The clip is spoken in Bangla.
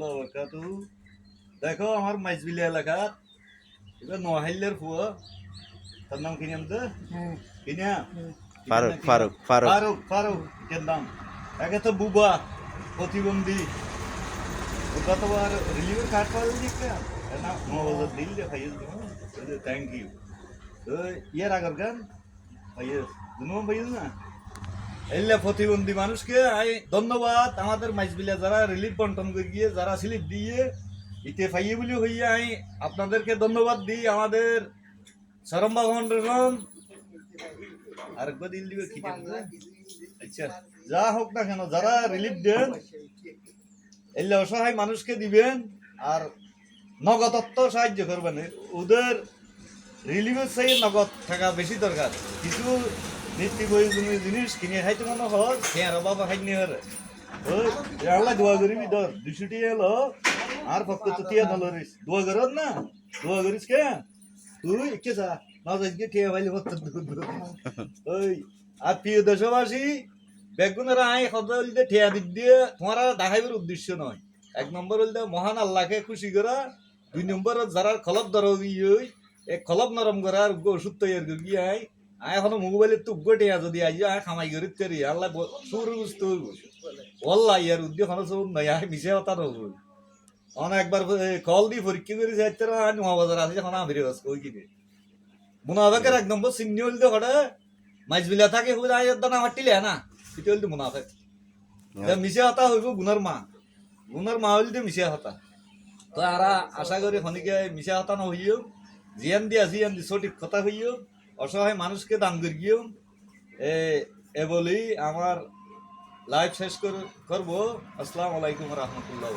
বরকাতু। দেখো আমার মাইজবিলি এলাকা এবার নোয়াহিলের ফুয়া তার নাম কি নাম তো কিনা ফারুক ফারুক ফারুক ফারুক ফারুক এর নাম একে তো বুবা প্রতিবন্ধী ওটা তো আর রিলিভের কার্ড পাওয়া যায় না মোবাইল দিল দে ভাই থ্যাংক ইউ তো ইয়ার আগর গান ভাই দুনো ভাই না এলে প্রতিবন্ধী মানুষকে ধন্যবাদ আমাদের মাইজবিলা যারা রিলিফ বন্টন করে গিয়ে যারা স্লিপ দিয়ে ইতে পাইয়ে বলে হইয়া আপনাদেরকে ধন্যবাদ দিই। আমাদের সরম্বা ফাউন্ডেশন আরেকবার দিল দিবে কি আচ্ছা যা হোক না কেন যারা রিলিফ দেন এলে অসহায় মানুষকে দিবেন আর নগদত্ব সাহায্য করবেন। ওদের রিলিফের চাই নগদ থাকা বেশি দরকার। কিছু নিত্য প্রয়োজনীয় জিনিস কিনে খাইতে মনে হয় খেয়ার বাবা খাইনি হরে ওই আল্লাহ দোয়া করিবি ধর 200 টি এলো আর পক্ষ তো টিয়া ধরিস দোয়া করত না দোয়া করিস কে তুই কে যা না যাইকে টিয়া ভাইলে ওই আর প্রিয় দেশবাসী বেগুনের কথা বলতে টিয়া দিক দিয়ে তোমার দেখাইবার উদ্দেশ্য নয়। 1 নম্বর বলতে মহান আল্লাহকে খুশি করা, 2 নম্বর যারা খলব ধর এই খলব নরম করা আর ওষুধ তৈরি গিয়ে এখনো মোবাইলের তো গোটে যদি আজ খামাই করি তেরি আল্লাহ সুর বুঝতে হইব ওল্লাহ ইয়ার উদ্যোগ খরচ নয় মিশে হতা হব অনেক একবার কল দিয়ে পরীক্ষা করে যাইতে মহাবাজার আছে এখন আমি ওই কিনে মুনাফেকের 1 নম্বর চিহ্ন হইলে হঠাৎ মাইজবিলা থাকে দানা হাঁটিলে না সেটা হইলে মুনাফেক মিশে হতা হইব গুণার মা হইলে মিশে হতা। তো আরা আশা করি খনিকে মিশে হতা না হইও জিয়ান দি সঠিক কথা হইও অসহায় মানুষকে দান করিও এ বলি আমার লাইভ শেষ করবো। আসসালামু আলাইকুম রহমতুল্লাহ।